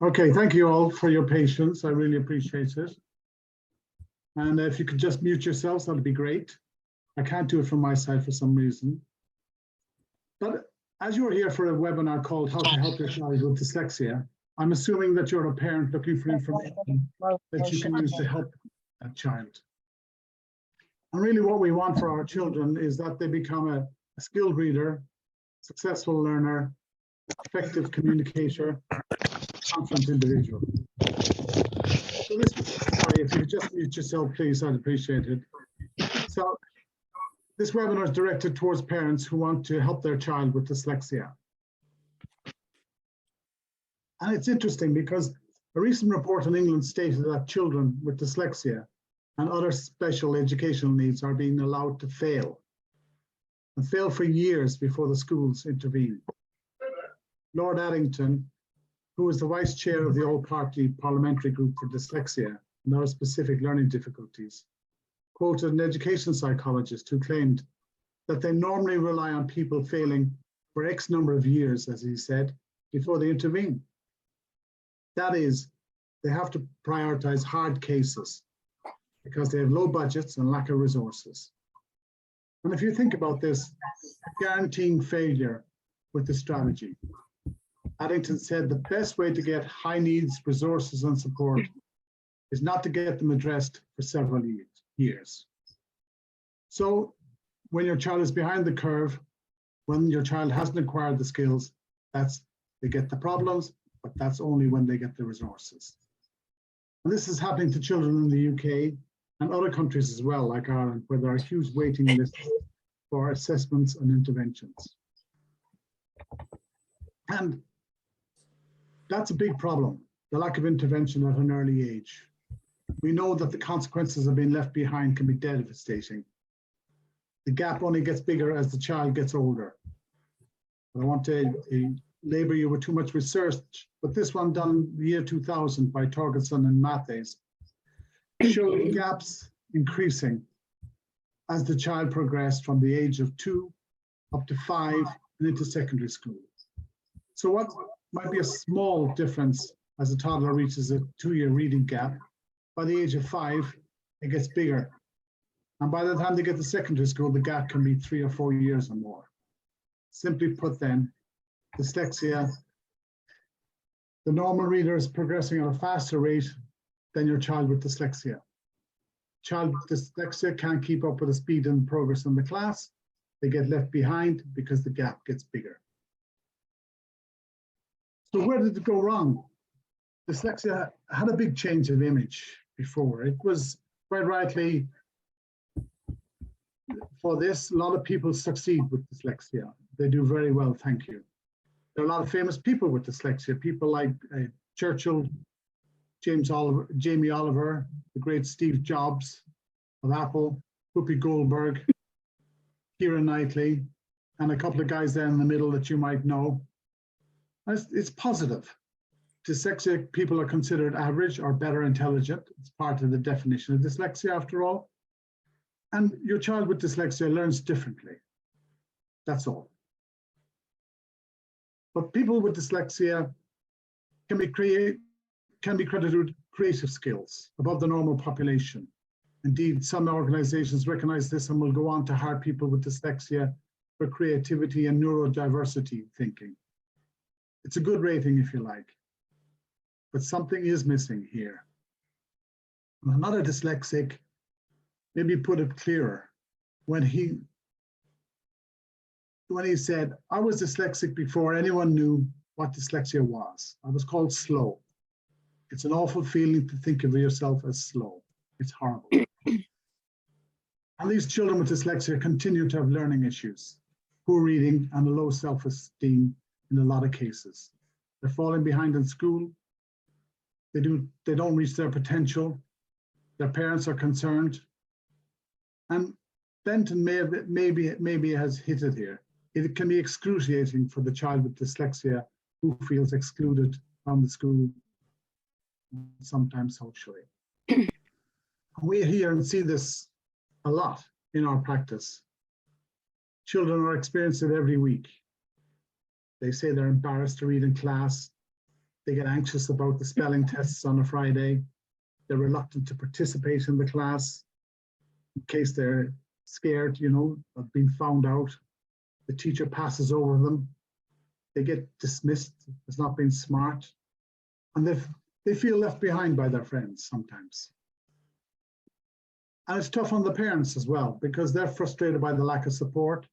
Okay, thank you all for your patience. I really appreciate it. And if you could just mute yourselves, that'd be great. I can't do it from my side for some reason. But as you're here for a webinar called How to Help Your Child with Dyslexia, I'm assuming that you're a parent looking for information that you can use to help that child. And really what we want for our children is that they become a skilled reader, successful learner, effective communicator, confident individual. So this, sorry, if you could just mute yourself, please, I'd appreciate it. So this webinar is directed towards parents who want to help their child with dyslexia. And it's interesting because a recent report in England stated that children with dyslexia and other special educational needs are being allowed to fail, and fail for years before the schools intervene. Lord Addington, who is the vice chair of the all-party parliamentary group for dyslexia and other specific learning difficulties, quoted an education psychologist who claimed that they normally rely on people failing for X number of years, as he said, before they intervene. That is, they have to prioritize hard cases because they have low budgets and lack of resources. And if you think about this, guaranteeing failure with the strategy, Addington said the best way to get high needs, resources, and support is not to get them addressed for several years. So when your child is behind the curve, when your child hasn't acquired the skills, they get the problems, but that's only when they get the resources. And this is happening to children in the UK and other countries as well, like Ireland, where there are huge waiting lists for assessments and interventions. And that's a big problem, the lack of intervention at an early age. We know that the consequences of being left behind can be devastating. The gap only gets bigger as the child gets older. I don't want to labor you with too much research, but this one done in the year 2000 by Torgerson and Matthews showed gaps increasing as the child progressed from the age of 2 up to 5 and into secondary school. So what might be a small difference as a toddler reaches a 2-year reading gap, by the age of 5, it gets bigger. And by the time they get to secondary school, the gap can be 3 or 4 years or more. Simply put then, dyslexia, the normal reader is progressing at a faster rate than your child with dyslexia. Child with dyslexia can't keep up with the speed and progress in the class. They get left behind because the gap gets bigger. So where did it go wrong? Dyslexia had a big change of image before. It was quite rightly, for this, a lot of people succeed with dyslexia. They do very well, thank you. There are a lot of famous people with dyslexia, people like Churchill, Jamie Oliver, the great Steve Jobs of Apple, Whoopi Goldberg, Keira Knightley, and a couple of guys there in the middle that you might know. It's positive. Dyslexic people are considered average or better intelligent. It's part of the definition of dyslexia, after all. And your child with dyslexia learns differently. That's all. But people with dyslexia can be credited with creative skills above the normal population. Indeed, some organizations recognize this and will go on to hire people with dyslexia for creativity and neurodiversity thinking. It's a good rating, if you like, but something is missing here. Another dyslexic maybe put it clearer when he said, I was dyslexic before anyone knew what dyslexia was. I was called slow. It's an awful feeling to think of yourself as slow. It's horrible. And these children with dyslexia continue to have learning issues, poor reading, and a low self-esteem in a lot of cases. They're falling behind in school. They don't reach their potential. Their parents are concerned. And Benton maybe has hit it here. It can be excruciating for the child with dyslexia who feels excluded from the school, sometimes socially. We hear and see this a lot in our practice. Children are experiencing it every week. They say they're embarrassed to read in class. They get anxious about the spelling tests on a Friday. They're reluctant to participate in the class in case they're scared, of being found out. The teacher passes over them. They get dismissed as not being smart. And they feel left behind by their friends sometimes. And it's tough on the parents as well, because they're frustrated by the lack of support.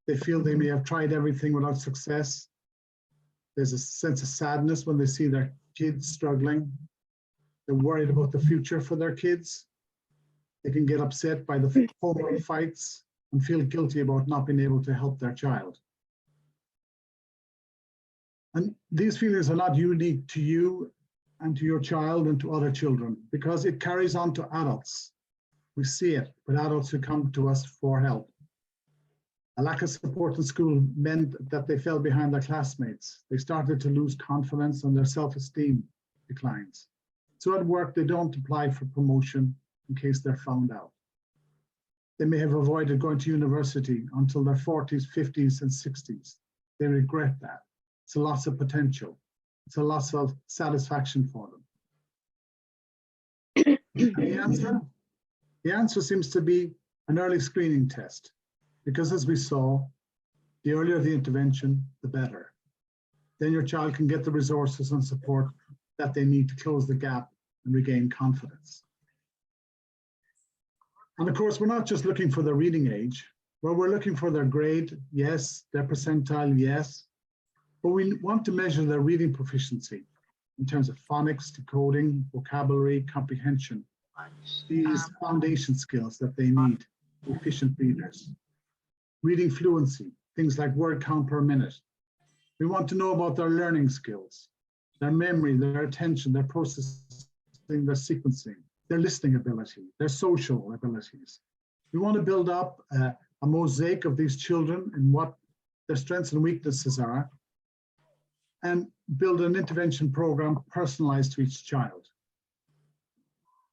They feel they may have tried everything without success. There's a sense of sadness when they see their kids struggling. They're worried about the future for their kids. They can get upset by the homework fights and feel guilty about not being able to help their child. And these feelings are not unique to you and to your child and to other children, because it carries on to adults. We see it with adults who come to us for help. A lack of support in school meant that they fell behind their classmates. They started to lose confidence and their self-esteem declines. So at work, they don't apply for promotion in case they're found out. They may have avoided going to university until their 40s, 50s, and 60s. They regret that. It's a loss of potential. It's a loss of satisfaction for them. And the answer seems to be an early screening test, because as we saw, the earlier the intervention, the better. Then your child can get the resources and support that they need to close the gap and regain confidence. And of course, we're not just looking for their reading age. Well, we're looking for their grade, yes, their percentile, yes, but we want to measure their reading proficiency in terms of phonics, decoding, vocabulary, comprehension, these foundation skills that they need to be efficient readers. Reading fluency, things like word count per minute. We want to know about their learning skills, their memory, their attention, their processing, their sequencing, their listening ability, their social abilities. We want to build up a mosaic of these children and what their strengths and weaknesses are, and build an intervention program personalized to each child.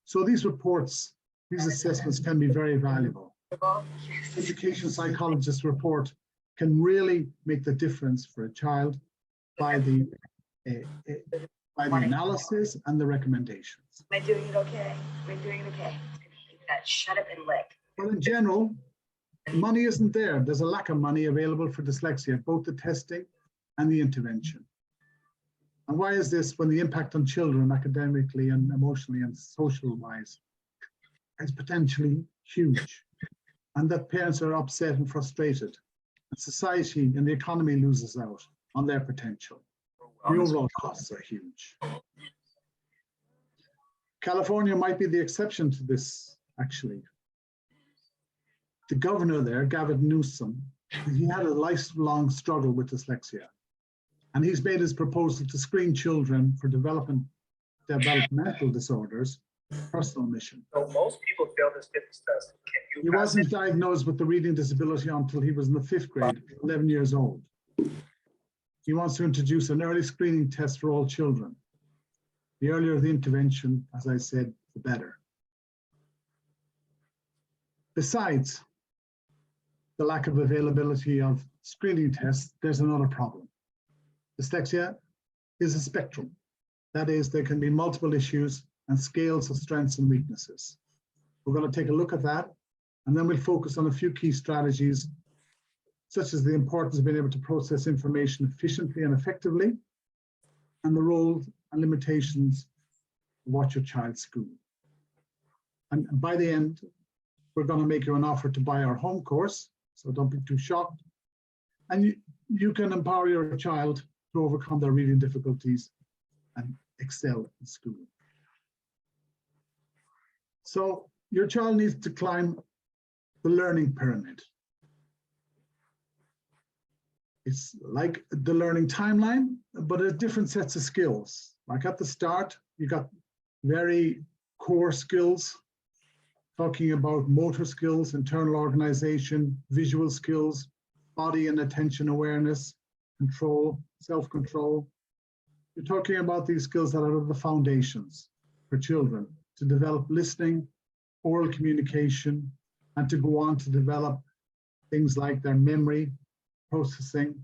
So these reports, these assessments can be very valuable. Education psychologists' report can really make the difference for a child by the analysis and the recommendations. Am I doing it okay? Am I doing it okay? Shut up and lick. But in general, money isn't there. There's a lack of money available for dyslexia, both the testing and the intervention. And why is this, when the impact on children academically and emotionally and social-wise is potentially huge, and that parents are upset and frustrated, and society and the economy loses out on their potential. The overall costs are huge. California might be the exception to this, actually. The governor there, Gavin Newsom, he had a lifelong struggle with dyslexia. And he's made his proposal to screen children for developmental disorders personal mission. So most people fail this fitness test. He wasn't diagnosed with the reading disability until he was in the 5th grade, 11 years old. He wants to introduce an early screening test for all children. The earlier the intervention, as I said, the better. Besides the lack of availability of screening tests, there's another problem. Dyslexia is a spectrum. That is, there can be multiple issues and scales of strengths and weaknesses. We're going to take a look at that, and then we'll focus on a few key strategies, such as the importance of being able to process information efficiently and effectively, and the role and limitations of Watch Your Child's School. And by the end, we're going to make you an offer to buy our home course, so don't be too shocked. And you can empower your child to overcome their reading difficulties and excel in school. So your child needs to climb the learning pyramid. It's like the learning timeline, but it's different sets of skills. Like at the start, you got very core skills, talking about motor skills, internal organization, visual skills, body and attention awareness, control, self-control. You're talking about these skills that are the foundations for children to develop listening, oral communication, and to go on to develop things like their memory, processing,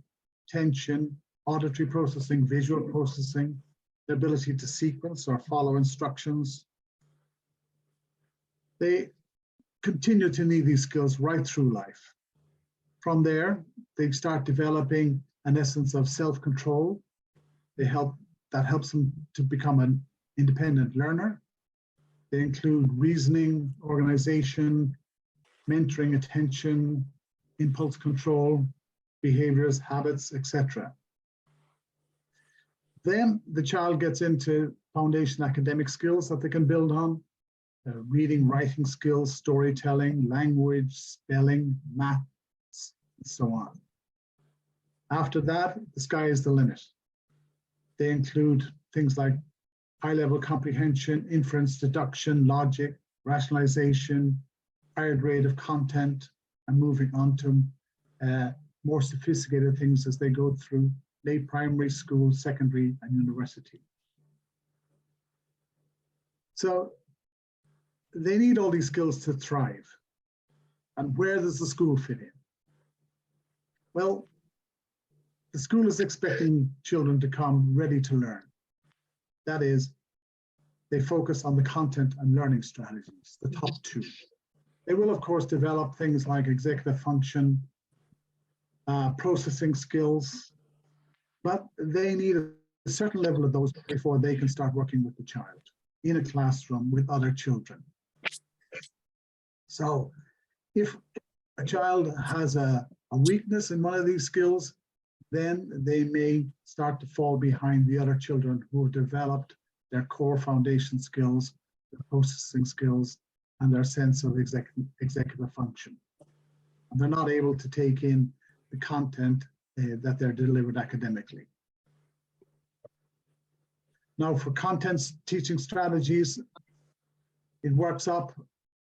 attention, auditory processing, visual processing, the ability to sequence or follow instructions. They continue to need these skills right through life. From there, they start developing an essence of self-control. That helps them to become an independent learner. They include reasoning, organization, mentoring, attention, impulse control, behaviors, habits, etc. Then the child gets into foundation academic skills that they can build on, reading, writing skills, storytelling, language, spelling, maths, and so on. After that, the sky is the limit. They include things like high-level comprehension, inference, deduction, logic, rationalization, higher grade of content, and moving on to more sophisticated things as they go through late primary school, secondary, and university. So they need all these skills to thrive. And where does the school fit in? Well, the school is expecting children to come ready to learn. That is, they focus on the content and learning strategies, the top two. They will, of course, develop things like executive function, processing skills, but they need a certain level of those before they can start working with the child in a classroom with other children. So if a child has a weakness in one of these skills, then they may start to fall behind the other children who have developed their core foundation skills, their processing skills, and their sense of executive function. And they're not able to take in the content that they're delivered academically. Now, for content teaching strategies, it works up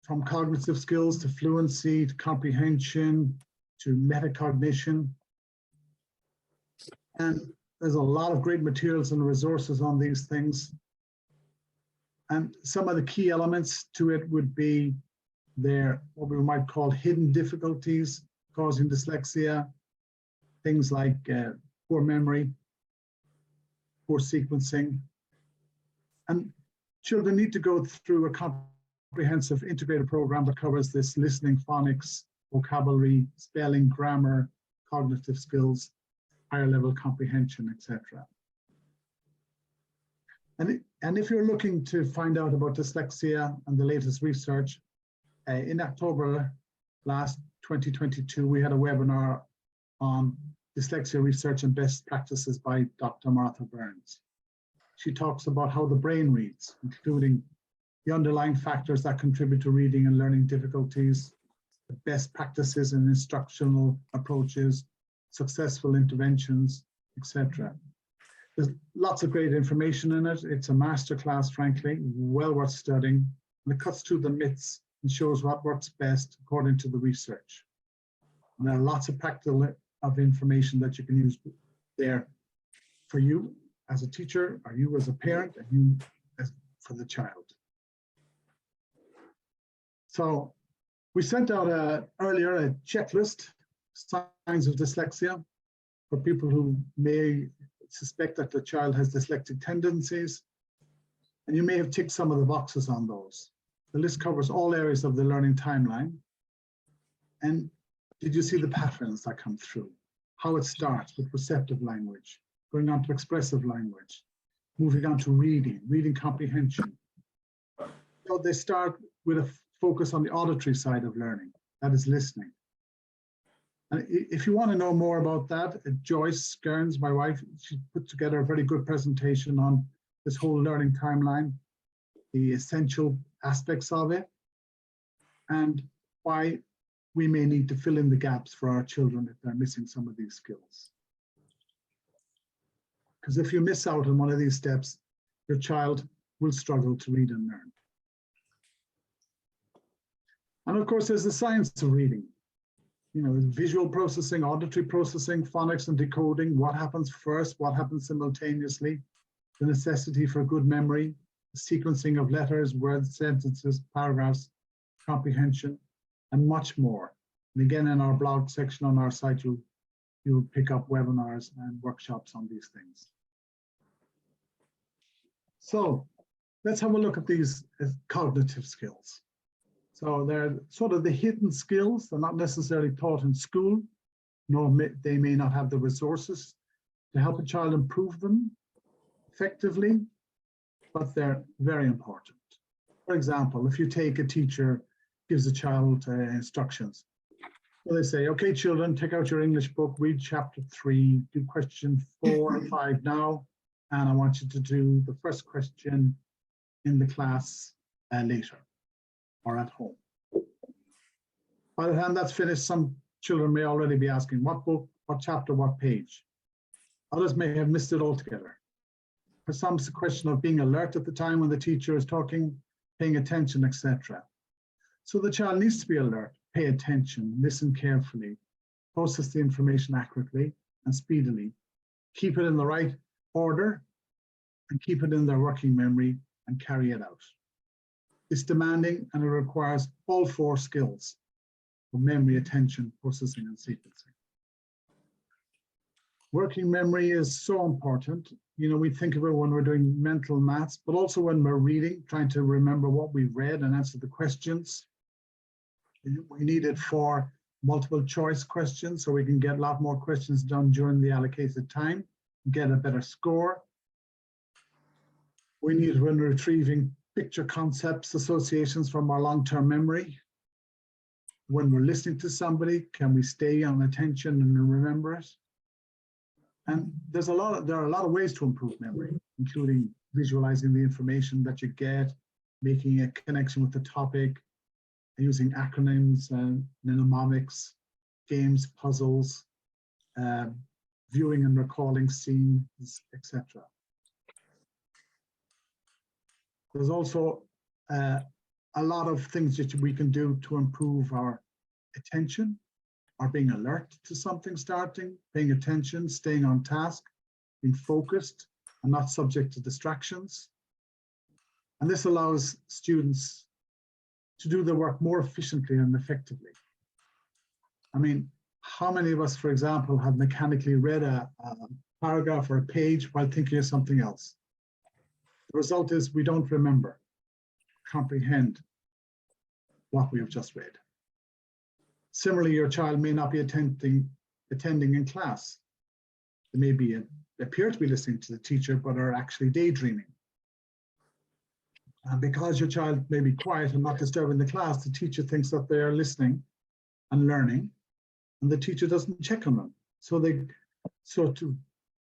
from cognitive skills to fluency, to comprehension, to metacognition. And there's a lot of great materials and resources on these things. And some of the key elements to it would be what we might call hidden difficulties causing dyslexia, things like poor memory, poor sequencing. And children need to go through a comprehensive integrated program that covers this listening, phonics, vocabulary, spelling, grammar, cognitive skills, higher level comprehension, etc. And if you're looking to find out about dyslexia and the latest research, in October last 2022, we had a webinar on dyslexia research and best practices by Dr. Martha Burns. She talks about how the brain reads, including the underlying factors that contribute to reading and learning difficulties, the best practices and instructional approaches, successful interventions, etc. There's lots of great information in it. It's a masterclass, frankly, well worth studying. And it cuts through the myths and shows what works best according to the research. And there are lots of practical information that you can use there for you as a teacher, or you as a parent, and you as for the child. So we sent out earlier a checklist, signs of dyslexia, for people who may suspect that the child has dyslexic tendencies, and you may have ticked some of the boxes on those. The list covers all areas of the learning timeline. And did you see the patterns that come through? How it starts with receptive language, going on to expressive language, moving on to reading comprehension. So they start with a focus on the auditory side of learning, that is listening. And if you want to know more about that, Joyce Gerns, my wife, she put together a very good presentation on this whole learning timeline, the essential aspects of it, and why we may need to fill in the gaps for our children if they're missing some of these skills. Because if you miss out on one of these steps, your child will struggle to read and learn. And of course, there's the science of reading. You know, visual processing, auditory processing, phonics and decoding, what happens first, what happens simultaneously, the necessity for good memory, the sequencing of letters, words, sentences, paragraphs, comprehension, and much more. And again, in our blog section on our site, you'll you'll pick up webinars and workshops on these things. So let's have a look at these cognitive skills. So they're sort of the hidden skills. They're not necessarily taught in school, nor they may not have the resources to help a child improve them effectively, but they're very important. For example, if you take a teacher gives a child instructions, so they say, okay, children, take out your English book, read chapter 3, do question 4 and 5 now, and I want you to do the first question in the class later or at home. By the time that's finished, some children may already be asking, what book, what chapter, what page? Others may have missed it altogether. For some, it's a question of being alert at the time when the teacher is talking, paying attention, etc. So the child needs to be alert, pay attention, listen carefully, process the information accurately and speedily, keep it in the right order, and keep it in their working memory and carry it out. It's demanding and it requires all 4 skills: memory, attention, processing, and sequencing. Working memory is so important. You know, we think of it when we're doing mental maths, but also when we're reading, trying to remember what we read and answer the questions. We need it for multiple choice questions, so we can get a lot more questions done during the allocated time, get a better score. We need it when retrieving picture concepts, associations from our long-term memory. When we're listening to somebody, can we stay on attention and remember it? And there are a lot of ways to improve memory, including visualizing the information that you get, making a connection with the topic, using acronyms and mnemonics, games, puzzles, viewing and recalling scenes, etc. There's also a lot of things that we can do to improve our attention, our being alert to something starting, paying attention, staying on task, being focused and not subject to distractions. And this allows students to do their work more efficiently and effectively. I mean, how many of us, for example, have mechanically read a paragraph or a page while thinking of something else? The result is we don't remember, comprehend what we have just read. Similarly, your child may not be attending in class. They may appear to be listening to the teacher, but are actually daydreaming. And because your child may be quiet and not disturbing the class, the teacher thinks that they are listening and learning, and the teacher doesn't check on them. So they sort of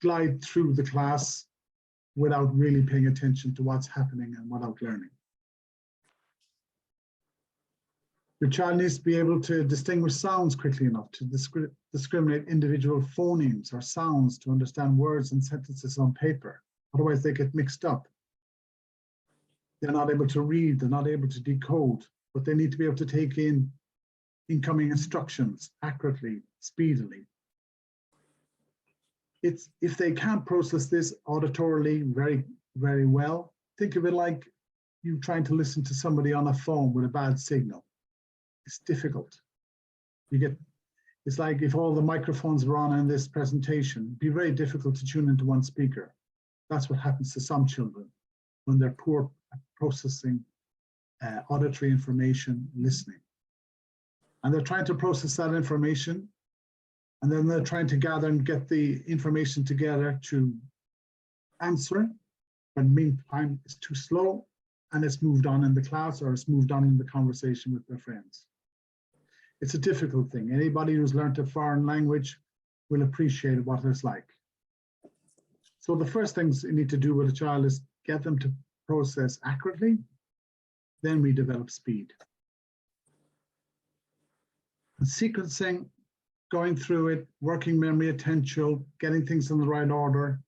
glide through the class without really paying attention to what's happening and without learning. Your child needs to be able to distinguish sounds quickly enough to discriminate individual phonemes or sounds to understand words and sentences on paper. Otherwise, they get mixed up. They're not able to read, they're not able to decode, but they need to be able to take in incoming instructions accurately, speedily. If they can't process this auditorily very, very well, think of it like you trying to listen to somebody on a phone with a bad signal. It's difficult. It's like if all the microphones were on in this presentation, it'd be very difficult to tune into one speaker. That's what happens to some children when they're poor at processing auditory information, listening. And they're trying to process that information, and then they're trying to gather and get the information together to answer, but meantime it's too slow and it's moved on in the class or it's moved on in the conversation with their friends. It's a difficult thing. Anybody who's learned a foreign language will appreciate what it's like. So the first things you need to do with a child is get them to process accurately, then we develop speed. And sequencing, going through it, working memory, attention, getting things in the right order.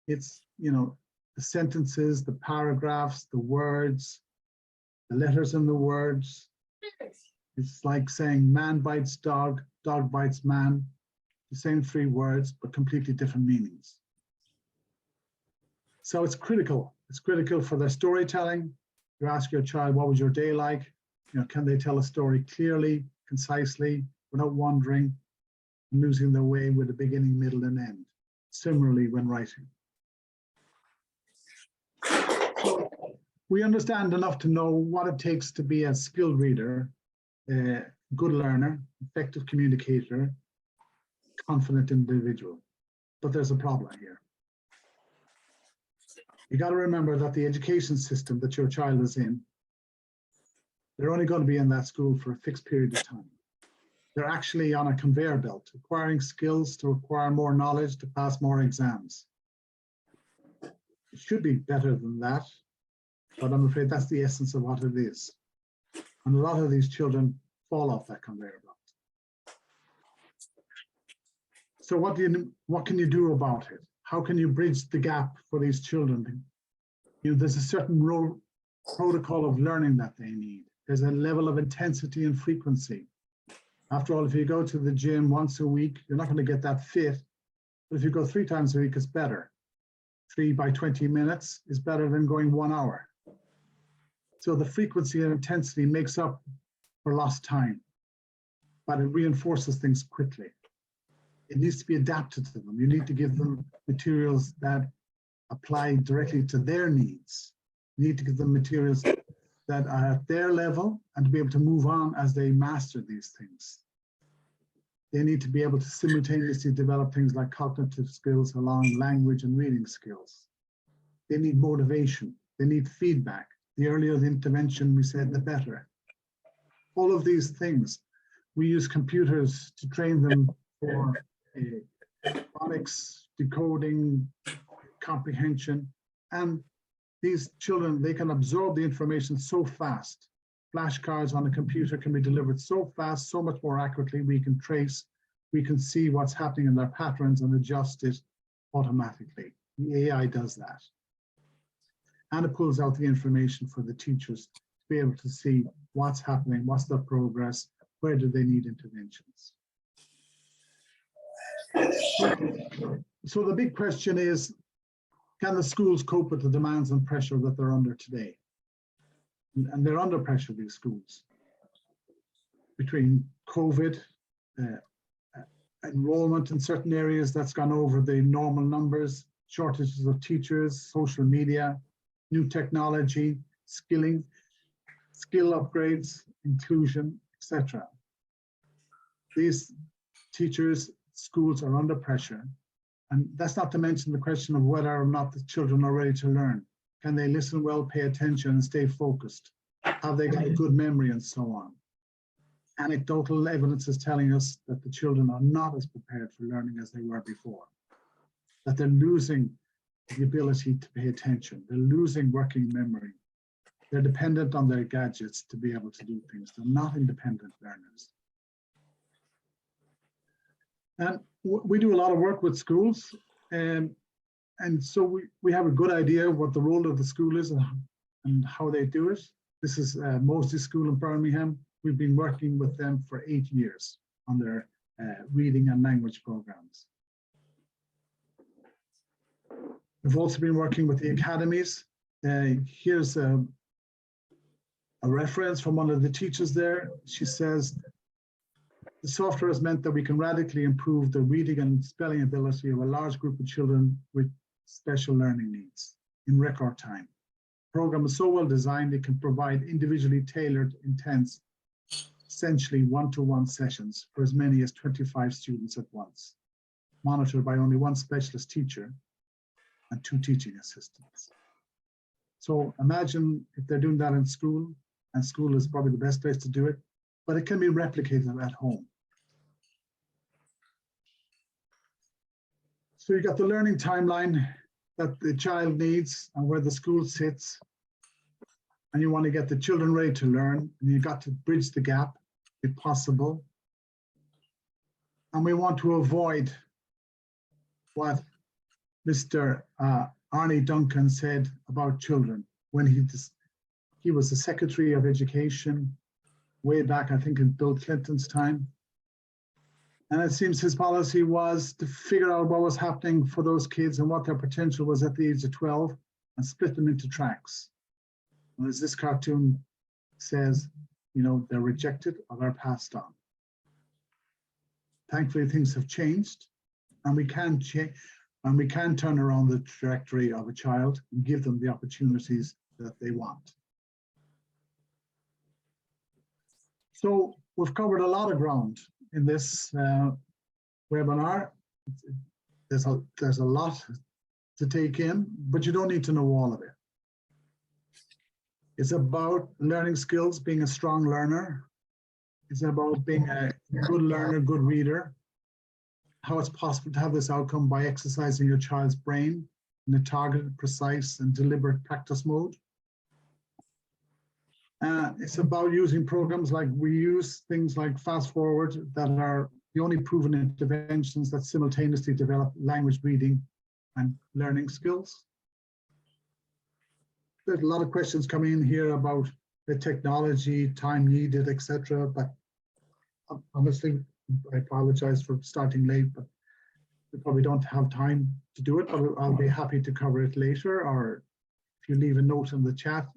It's, you know, the sentences, the paragraphs, the words, the letters in the words. It's like saying man bites dog, dog bites man. The same 3 words, but completely different meanings. So it's critical. It's critical for their storytelling. You ask your child, what was your day like? You know, can they tell a story clearly, concisely, without wandering? and losing their way with a beginning, middle, and end. Similarly, when writing. So we understand enough to know what it takes to be a skilled reader, a good learner, effective communicator, confident individual. But there's a problem here. You got to remember that the education system that your child is in, they're only going to be in that school for a fixed period of time. They're actually on a conveyor belt, acquiring skills to acquire more knowledge, to pass more exams. It should be better than that, but I'm afraid that's the essence of what it is. And a lot of these children fall off that conveyor belt. So what can you do about it? How can you bridge the gap for these children? You know, there's a certain protocol of learning that they need. There's a level of intensity and frequency. After all, if you go to the gym once a week, you're not going to get that fit. But if you go 3 times a week, it's better. 3 by 20 minutes is better than going 1 hour. So the frequency and intensity makes up for lost time, but it reinforces things quickly. It needs to be adapted to them. You need to give them materials that apply directly to their needs. You need to give them materials that are at their level and to be able to move on as they master these things. They need to be able to simultaneously develop things like cognitive skills along language and reading skills. They need motivation. They need feedback. The earlier the intervention, we said, the better. All of these things, we use computers to train them for phonics, decoding, comprehension, and these children, they can absorb the information so fast. Flashcards on a computer can be delivered so fast, so much more accurately. We can trace, we can see what's happening in their patterns and adjust it automatically. The AI does that. And it pulls out the information for the teachers to be able to see what's happening, what's their progress, where do they need interventions. So the big question is, can the schools cope with the demands and pressure that they're under today? And they're under pressure, these schools. Between COVID, enrollment in certain areas that's gone over the normal numbers, shortages of teachers, social media, new technology, skill upgrades, inclusion, etc. These teachers, schools are under pressure. And that's not to mention the question of whether or not the children are ready to learn. Can they listen well, pay attention, and stay focused? Have they got a good memory, and so on? Anecdotal evidence is telling us that the children are not as prepared for learning as they were before, that they're losing the ability to pay attention. They're losing working memory. They're dependent on their gadgets to be able to do things. They're not independent learners. And we do a lot of work with schools, and so we have a good idea what the role of the school is and how they do it. This is Moseley School in Birmingham. We've been working with them for 8 years on their reading and language programs. We've also been working with the academies. Here's a reference from one of the teachers there. She says, the software has meant that we can radically improve the reading and spelling ability of a large group of children with special learning needs in record time. The program is so well designed, it can provide individually tailored, intense, essentially one-to-one sessions for as many as 25 students at once, monitored by only 1 specialist teacher and 2 teaching assistants. So imagine if they're doing that in school, and school is probably the best place to do it, but it can be replicated at home. So you got the learning timeline that the child needs and where the school sits, and you want to get the children ready to learn, and you got to bridge the gap if possible. And we want to avoid what Mr. Arnie Duncan said about children when he was the Secretary of Education way back, I think, in Bill Clinton's time. And it seems his policy was to figure out what was happening for those kids and what their potential was at the age of 12 and split them into tracks. And as this cartoon says, you know, they're rejected or they're passed on. thankfully things have changed, and we can change, and we can turn around the trajectory of a child and give them the opportunities that they want. So we've covered a lot of ground in this webinar. There's a lot to take in, but you don't need to know all of it. It's about learning skills, being a strong learner. It's about being a good learner, good reader. How it's possible to have this outcome by exercising your child's brain in a targeted, precise, and deliberate practice mode. It's about using programs like we use things like Fast Forward that are the only proven interventions that simultaneously develop language reading and learning skills. There's a lot of questions coming in here about the technology, time needed, etc. But honestly, I apologize for starting late, but we probably don't have time to do it. I'll be happy to cover it later, or if you leave a note in the chat,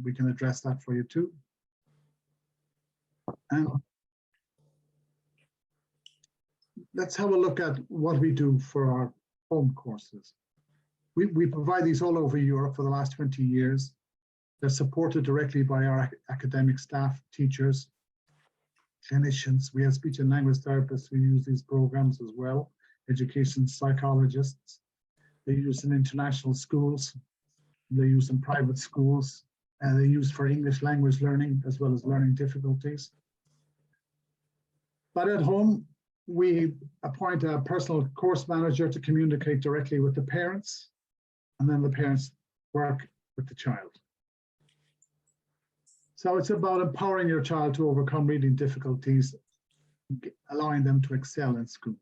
we can address that for you too. And let's have a look at what we do for our home courses. We provide these all over Europe for the last 20 years. They're supported directly by our academic staff, teachers, clinicians. We have speech and language therapists who use these programs as well, education psychologists. They use in international schools. They use in private schools. And they use for English language learning as well as learning difficulties. But at home, we appoint a personal course manager to communicate directly with the parents, and then the parents work with the child. So it's about empowering your child to overcome reading difficulties, allowing them to excel in school.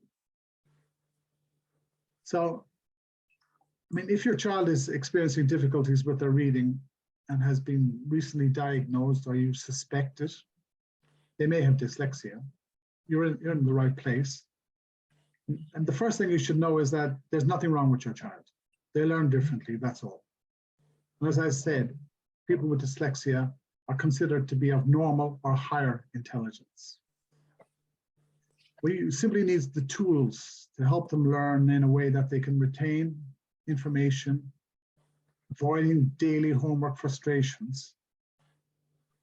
So, I mean, if your child is experiencing difficulties with their reading and has been recently diagnosed, or you suspect it, they may have dyslexia. You're in the right place. And the first thing you should know is that there's nothing wrong with your child. They learn differently, that's all. And as I said, people with dyslexia are considered to be of normal or higher intelligence. We simply need the tools to help them learn in a way that they can retain information, avoiding daily homework frustrations.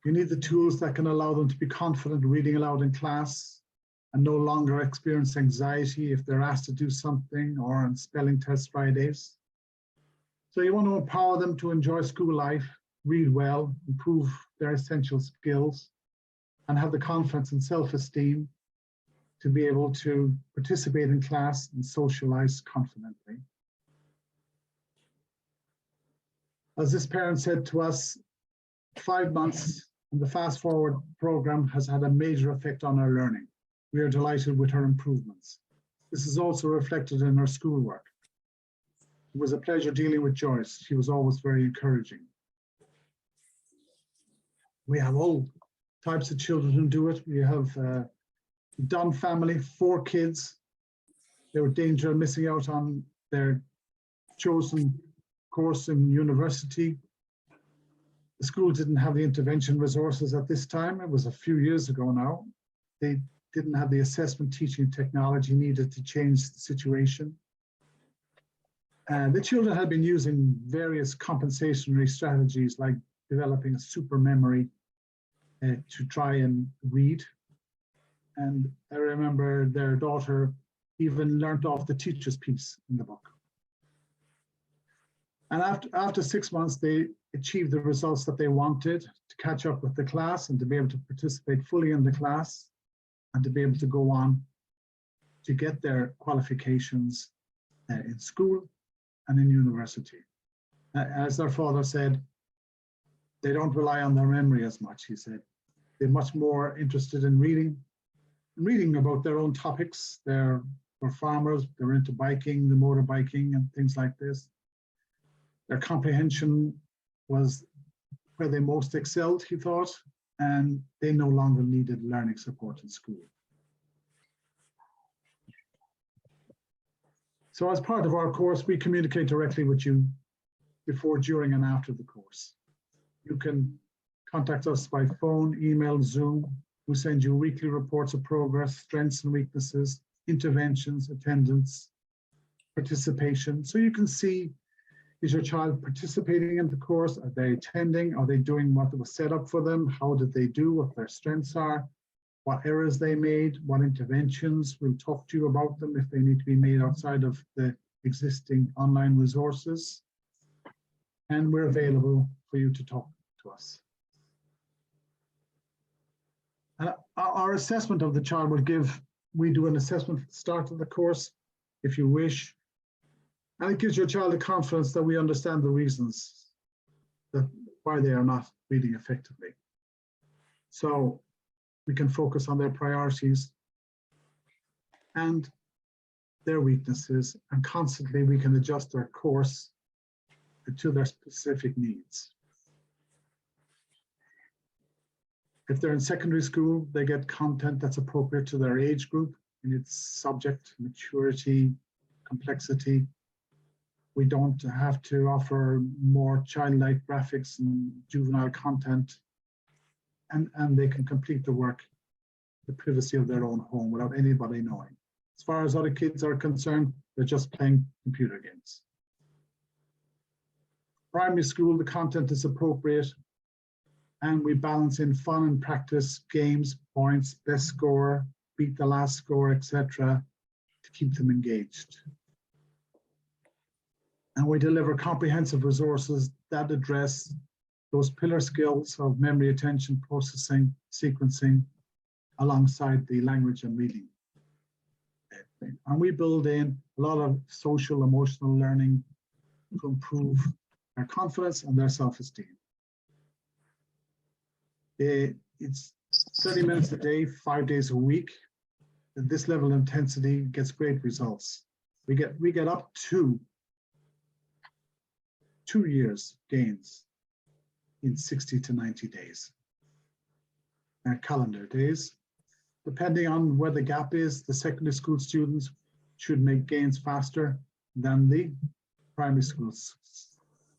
You need the tools that can allow them to be confident reading aloud in class and no longer experience anxiety if they're asked to do something or on spelling test Fridays. So you want to empower them to enjoy school life, read well, improve their essential skills, and have the confidence and self-esteem to be able to participate in class and socialize confidently. As this parent said to us, 5 months in the Fast Forward program has had a major effect on our learning. We are delighted with her improvements. This is also reflected in her schoolwork. It was a pleasure dealing with Joyce. She was always very encouraging. We have all types of children who do it. We have Dunne family, 4 kids. They were in danger of missing out on their chosen course in university. The school didn't have the intervention resources at this time. It was a few years ago now. They didn't have the assessment teaching technology needed to change the situation. And the children had been using various compensatory strategies like developing a super memory to try and read. And I remember their daughter even learned off the teacher's piece in the book. And after 6 months, they achieved the results that they wanted to catch up with the class and to be able to participate fully in the class and to be able to go on to get their qualifications in school and in university. As their father said, they don't rely on their memory as much, he said. They're much more interested in reading about their own topics. They're farmers, they're into biking, the motorbiking and things like this. Their comprehension was where they most excelled, he thought, and they no longer needed learning support in school. So as part of our course, we communicate directly with you before, during, and after the course. You can contact us by phone, email, Zoom. We send you weekly reports of progress, strengths and weaknesses, interventions, attendance, participation. So you can see, is your child participating in the course? Are they attending? Are they doing what was set up for them? How did they do? What their strengths are? What errors they made? What interventions? We'll talk to you about them if they need to be made outside of the existing online resources. And we're available for you to talk to us. And our assessment of the child will give, we do an assessment at the start of the course, if you wish. And it gives your child the confidence that we understand the reasons that why they are not reading effectively. So we can focus on their priorities and their weaknesses, and constantly we can adjust their course to their specific needs. If they're in secondary school, they get content that's appropriate to their age group in its subject, maturity, complexity. We don't have to offer more childlike graphics and juvenile content, and they can complete the work, the privacy of their own home without anybody knowing. As far as other kids are concerned, they're just playing computer games. Primary school, the content is appropriate, and we balance in fun and practice, games, points, best score, beat the last score, etc., to keep them engaged. And we deliver comprehensive resources that address those pillar skills of memory, attention, processing, sequencing, alongside the language and reading. And we build in a lot of social, emotional learning to improve their confidence and their self-esteem. It's 30 minutes a day, 5 days a week. At this level of intensity gets great results. We get up to 2 years gains in 60 to 90 days. Calendar days. Depending on where the gap is, the secondary school students should make gains faster than the primary schools,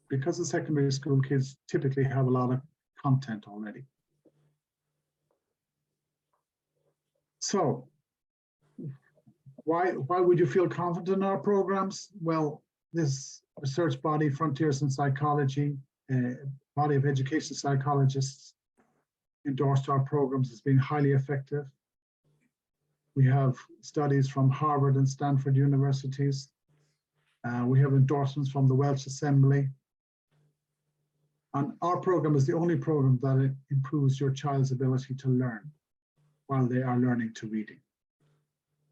because the secondary school kids typically have a lot of content already. So why would you feel confident in our programs? Well, this research body, Frontiers in Psychology, body of education psychologists, endorsed our programs as being highly effective. We have studies from Harvard and Stanford universities. We have endorsements from the Welsh Assembly. And our program is the only program that improves your child's ability to learn while they are learning to reading.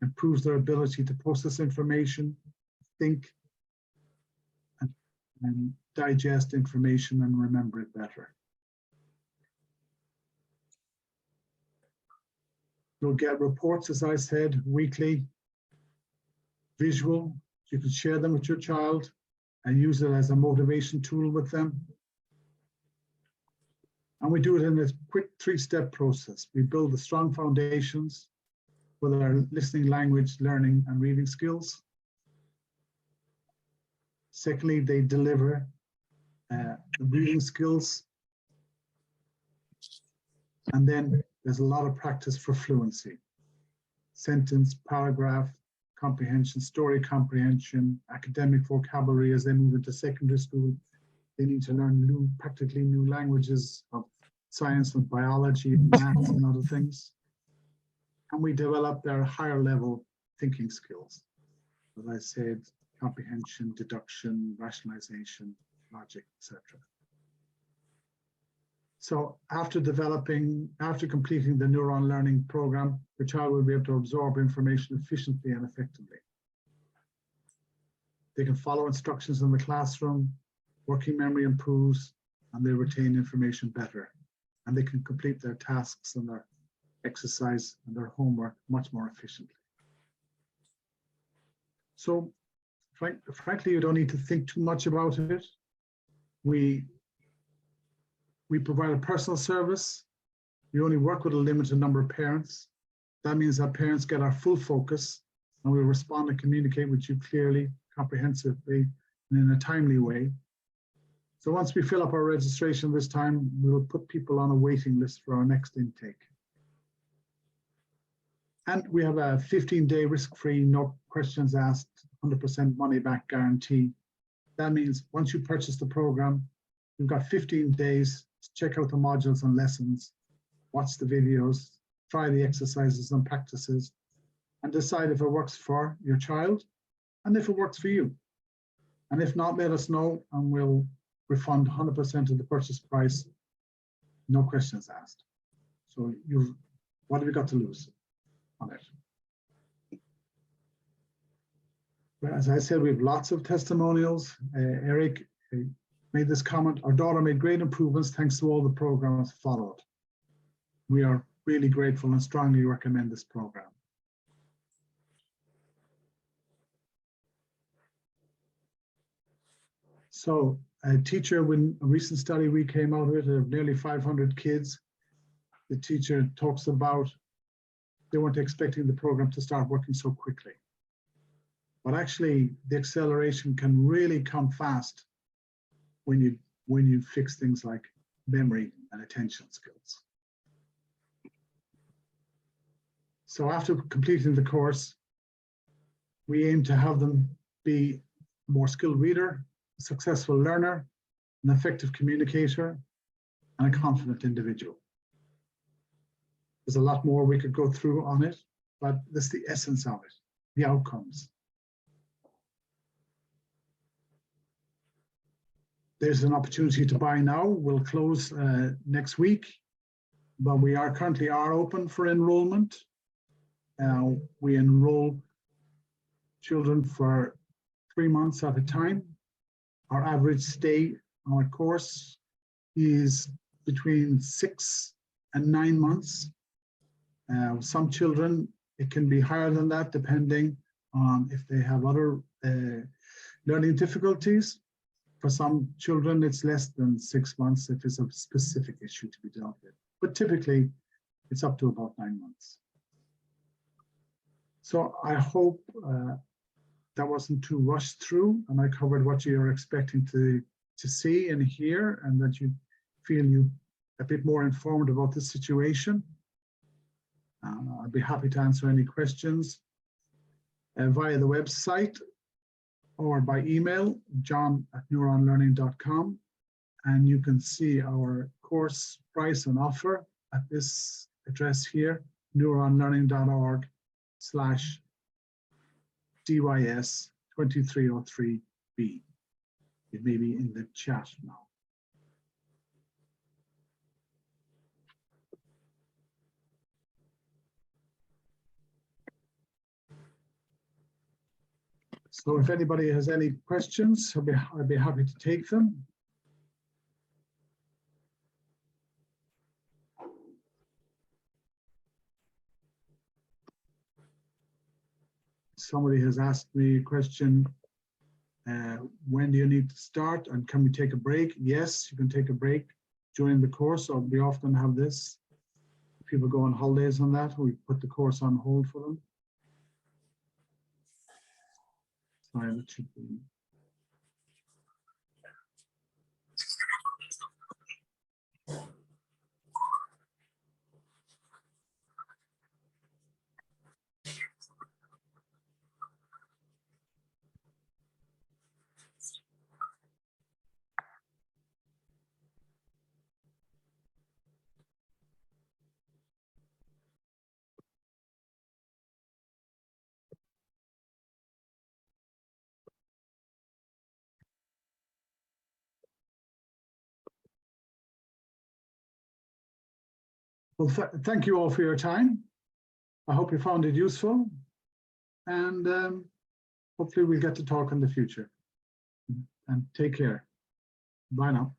Improves their ability to process information, think, and digest information and remember it better. You'll get reports, as I said, weekly, visual. You can share them with your child and use it as a motivation tool with them. And we do it in a quick 3-step process. We build the strong foundations with our listening, language, learning, and reading skills. Secondly, they deliver the reading skills. And then there's a lot of practice for fluency. Sentence, paragraph, comprehension, story comprehension, academic vocabulary as they move into secondary school. They need to learn practically new languages of science and biology and maths and other things. And we develop their higher level thinking skills. As I said, comprehension, deduction, rationalization, logic, etc. So after completing the neuron learning program, the child will be able to absorb information efficiently and effectively. They can follow instructions in the classroom, working memory improves, and they retain information better. And they can complete their tasks and their exercise and their homework much more efficiently. So frankly, you don't need to think too much about it. We provide a personal service. We only work with a limited number of parents. That means that parents get our full focus, and we respond and communicate with you clearly, comprehensively, and in a timely way. So once we fill up our registration this time, we will put people on a waiting list for our next intake. And we have a 15-day risk-free, no questions asked, 100% money-back guarantee. That means once you purchase the program, you've got 15 days to check out the modules and lessons, watch the videos, try the exercises and practices, and decide if it works for your child and if it works for you. And if not, let us know and we'll refund 100% of the purchase price, no questions asked. So what have you got to lose on it? But as I said, we have lots of testimonials. Eric made this comment: our daughter made great improvements thanks to all the programs followed. We are really grateful and strongly recommend this program. So a teacher, when a recent study we came out with of nearly 500 kids, the teacher talks about they weren't expecting the program to start working so quickly. But actually the acceleration can really come fast when you fix things like memory and attention skills. So after completing the course, we aim to have them be a more skilled reader, a successful learner, an effective communicator, and a confident individual. There's a lot more we could go through on it, but that's the essence of it, the outcomes. There's an opportunity to buy now. We'll close next week, but we are currently open for enrollment. We enroll children for 3 months at a time. Our average stay on our course is between 6 and 9 months. Some children, it can be higher than that, depending on if they have other learning difficulties. For some children, it's less than 6 months if it's a specific issue to be dealt with. But typically, it's up to about 9 months. So I hope that wasn't too rushed through, and I covered what you're expecting to see and hear, and that you feel you a bit more informed about the situation. I'd be happy to answer any questions via the website or by email, john@neuronlearning.com, and you can see our course price and offer at this address here, neuronlearning.org/DYS 2303B. It may be in the chat now. So if anybody has any questions, I'd be happy to take them. Somebody has asked me a question, when do you need to start and can we take a break? Yes, you can take a break during the course, or we often have this. People go on holidays on that, we put the course on hold for them. Sorry, that should be. Well, thank you all for your time. I hope you found it useful, and hopefully we'll get to talk in the future. And take care. Bye now.